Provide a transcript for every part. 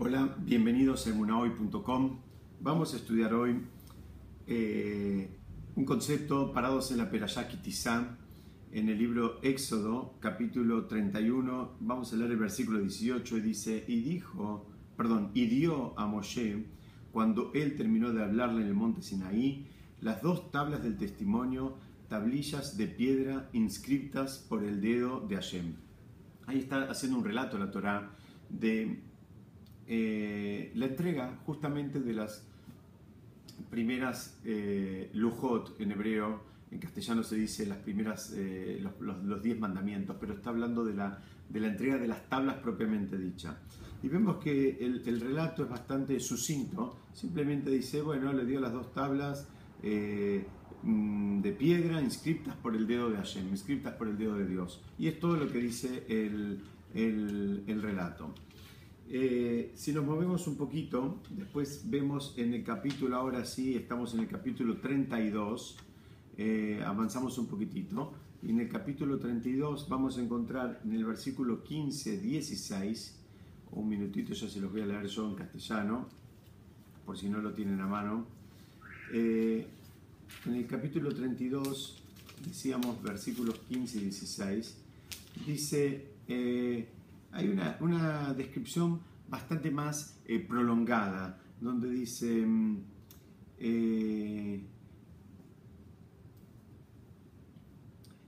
Hola, bienvenidos a emunahoy.com. Vamos a estudiar hoy un concepto parados en la Perashá Ki Tisa, en el libro Éxodo, capítulo 31. Vamos a leer el versículo 18 y dice: y dio a Moshe, cuando él terminó de hablarle en el monte Sinaí, las dos tablas del testimonio, tablillas de piedra inscritas por el dedo de Hashem. Ahí está haciendo un relato la Torá de la entrega justamente de las primeras lujot en hebreo. En castellano se dice las primeras, los 10 mandamientos, pero está hablando de la entrega de las tablas propiamente dicha. Y vemos que el relato es bastante sucinto, simplemente dice, bueno, le dio las dos tablas de piedra inscritas por el dedo de Hashem, inscritas por el dedo de Dios. Y es todo lo que dice el relato. Si nos movemos un poquito, después vemos en el capítulo, ahora sí, estamos en el capítulo 32, avanzamos un poquitito, y en el capítulo 32 vamos a encontrar en el versículo 15, 16, un minutito, ya se los voy a leer yo en castellano, por si no lo tienen a mano. En el capítulo 32, decíamos versículos 15 y 16, dice... hay una descripción bastante más prolongada, donde dice,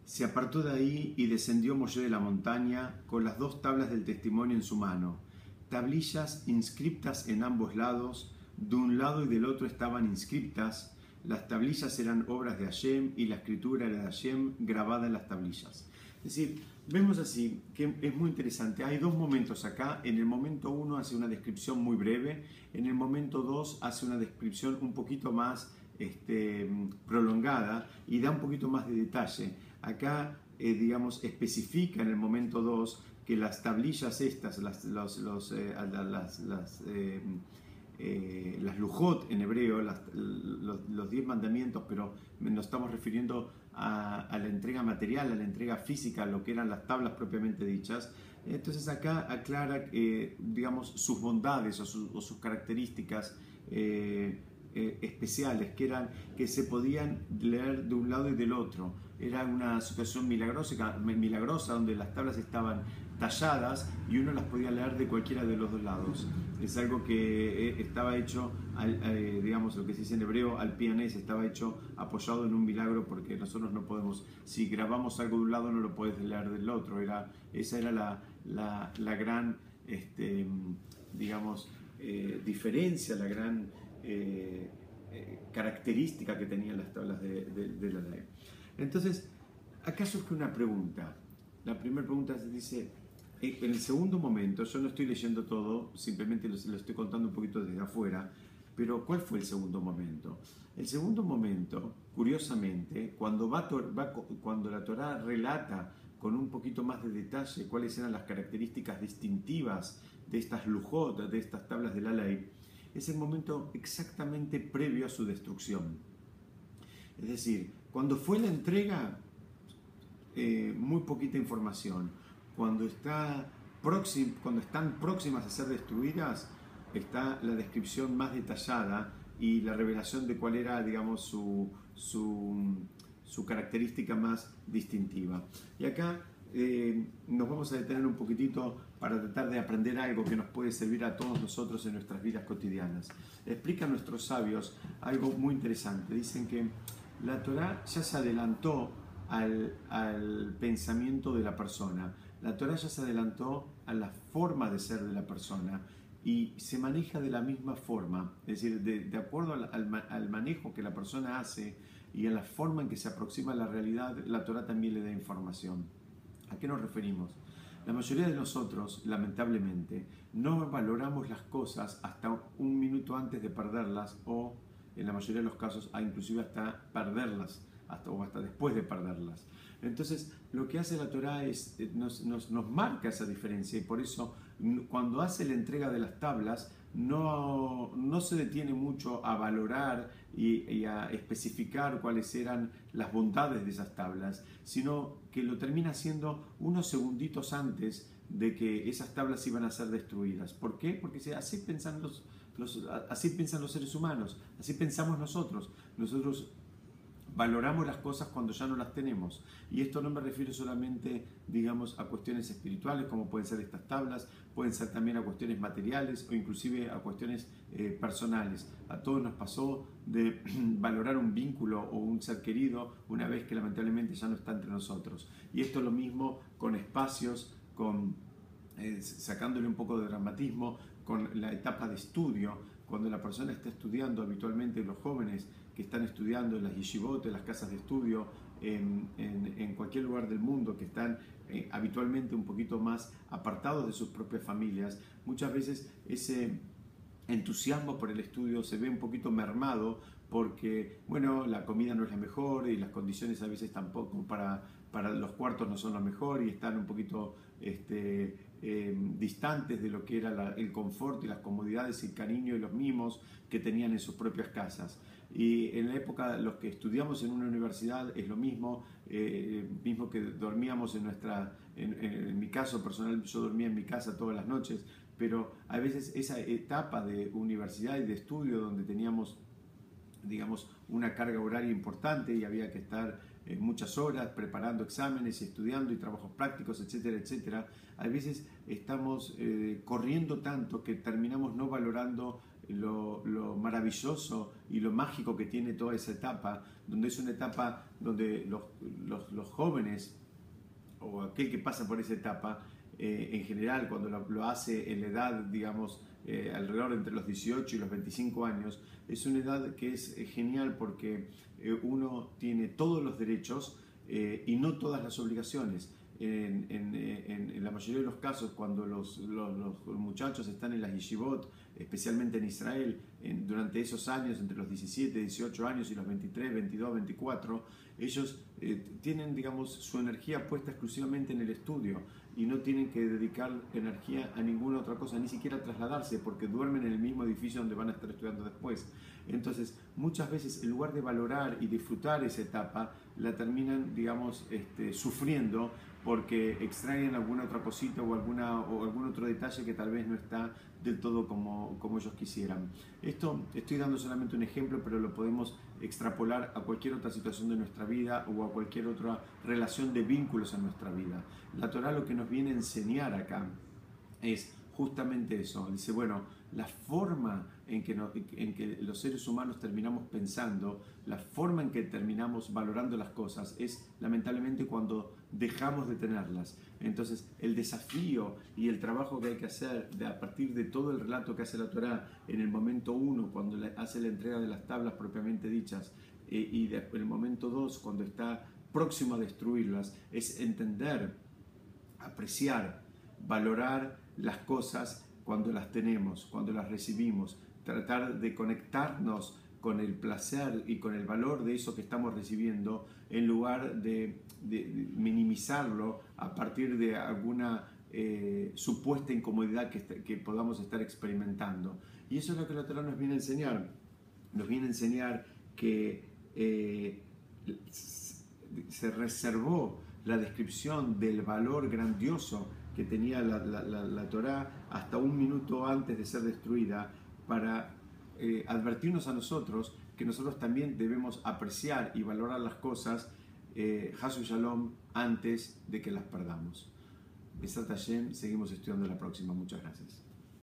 se apartó de ahí y descendió Moshe de la montaña con las dos tablas del testimonio en su mano, tablillas inscriptas en ambos lados, de un lado y del otro estaban inscriptas, las tablillas eran obras de Hashem y la escritura era de Hashem grabada en las tablillas. Es decir, vemos así que es muy interesante. Hay dos momentos acá. En el momento 1 hace una descripción muy breve. En el momento 2 hace una descripción un poquito más prolongada y da un poquito más de detalle. Acá, digamos, especifica en el momento 2 que las tablillas estas, las lujot en hebreo, los 10 mandamientos, pero nos estamos refiriendo a la entrega material, a la entrega física, a lo que eran las tablas propiamente dichas. Entonces acá aclara, digamos, sus bondades o sus características especiales, que se podían leer de un lado y del otro. Era una situación milagrosa donde las tablas estaban talladas y uno las podía leer de cualquiera de los dos lados. Es algo que estaba hecho, digamos, lo que se dice en hebreo, al pianés, estaba hecho apoyado en un milagro, porque nosotros no podemos, si grabamos algo de un lado no lo puedes leer del otro. Esa era la gran, digamos, diferencia, la gran característica que tenían las tablas de la ley. Entonces, acá surge una pregunta. La primera pregunta dice, en el segundo momento, yo no estoy leyendo todo, simplemente lo estoy contando un poquito desde afuera, pero ¿cuál fue el segundo momento? El segundo momento, curiosamente, cuando la Torá relata con un poquito más de detalle cuáles eran las características distintivas de estas lujot, de estas tablas de la ley, es el momento exactamente previo a su destrucción. Es decir, cuando fue la entrega, muy poquita información. Cuando están próximas a ser destruidas, está la descripción más detallada y la revelación de cuál era, digamos, su característica más distintiva. Y acá nos vamos a detener un poquitito para tratar de aprender algo que nos puede servir a todos nosotros en nuestras vidas cotidianas. Explican nuestros sabios algo muy interesante. Dicen que la Torá ya se adelantó al pensamiento de la persona. La Torá ya se adelantó a la forma de ser de la persona y se maneja de la misma forma, es decir, de acuerdo al manejo que la persona hace y a la forma en que se aproxima a la realidad, la Torá también le da información. ¿A qué nos referimos? La mayoría de nosotros, lamentablemente, no valoramos las cosas hasta un minuto antes de perderlas, o en la mayoría de los casos inclusive hasta perderlas, hasta después de perderlas. Entonces, lo que hace la Torá es nos marca esa diferencia, y por eso cuando hace la entrega de las tablas no se detiene mucho a valorar y a especificar cuáles eran las bondades de esas tablas, sino que lo termina haciendo unos segunditos antes de que esas tablas iban a ser destruidas. ¿Por qué? Porque así piensan así piensan los seres humanos, así pensamos nosotros. Nosotros valoramos las cosas cuando ya no las tenemos. Y esto no me refiero solamente, digamos, a cuestiones espirituales, como pueden ser estas tablas, pueden ser también a cuestiones materiales o inclusive a cuestiones personales. A todos nos pasó de valorar un vínculo o un ser querido una vez que lamentablemente ya no está entre nosotros. Y esto es lo mismo con espacios, sacándole un poco de dramatismo, con la etapa de estudio. Cuando la persona está estudiando, habitualmente los jóvenes que están estudiando en las yeshivot, en las casas de estudio, en cualquier lugar del mundo, que están habitualmente un poquito más apartados de sus propias familias, muchas veces ese entusiasmo por el estudio se ve un poquito mermado porque, bueno, la comida no es la mejor y las condiciones a veces tampoco para los cuartos no son lo mejor y están un poquito distantes de lo que era el confort y las comodidades y el cariño y los mimos que tenían en sus propias casas. Y en la época, los que estudiamos en una universidad es lo mismo, mismo que dormíamos en mi caso personal, yo dormía en mi casa todas las noches, pero a veces esa etapa de universidad y de estudio donde teníamos, digamos, una carga horaria importante y había que estar muchas horas preparando exámenes y estudiando y trabajos prácticos, etcétera, etcétera, a veces estamos corriendo tanto que terminamos no valorando lo maravilloso y lo mágico que tiene toda esa etapa, donde es una etapa donde los jóvenes o aquel que pasa por esa etapa, en general, cuando lo hace en la edad, digamos, alrededor entre los 18 y los 25 años, es una edad que es genial porque uno tiene todos los derechos y no todas las obligaciones. En la mayoría de los casos, cuando los muchachos están en las yeshivot, especialmente en Israel, durante esos años, entre los 17, 18 años y los 23, 22, 24, ellos tienen, digamos, su energía puesta exclusivamente en el estudio y no tienen que dedicar energía a ninguna otra cosa, ni siquiera trasladarse, porque duermen en el mismo edificio donde van a estar estudiando después. Entonces, muchas veces, en lugar de valorar y disfrutar esa etapa, la terminan, digamos, sufriendo porque extraen alguna otra cosita o algún otro detalle que tal vez no está del todo como ellos quisieran. Esto estoy dando solamente un ejemplo, pero lo podemos extrapolar a cualquier otra situación de nuestra vida o a cualquier otra relación de vínculos en nuestra vida. La Torá lo que nos viene a enseñar acá es justamente eso. Dice, bueno, la forma en que los seres humanos terminamos pensando, la forma en que terminamos valorando las cosas es lamentablemente cuando dejamos de tenerlas. Entonces el desafío y el trabajo que hay que hacer a partir de todo el relato que hace la Torá en el momento 1, cuando hace la entrega de las tablas propiamente dichas, y en el momento 2, cuando está próximo a destruirlas, es entender, apreciar, valorar las cosas cuando las tenemos, cuando las recibimos, tratar de conectarnos con el placer y con el valor de eso que estamos recibiendo, en lugar de minimizarlo a partir de alguna supuesta incomodidad que podamos estar experimentando. Y eso es lo que la Torá nos viene a enseñar. Nos viene a enseñar que se reservó la descripción del valor grandioso que tenía la Torá hasta un minuto antes de ser destruida para advertirnos a nosotros que nosotros también debemos apreciar y valorar las cosas Hasu Shalom antes de que las perdamos. Besat Hashem, seguimos estudiando la próxima. Muchas gracias.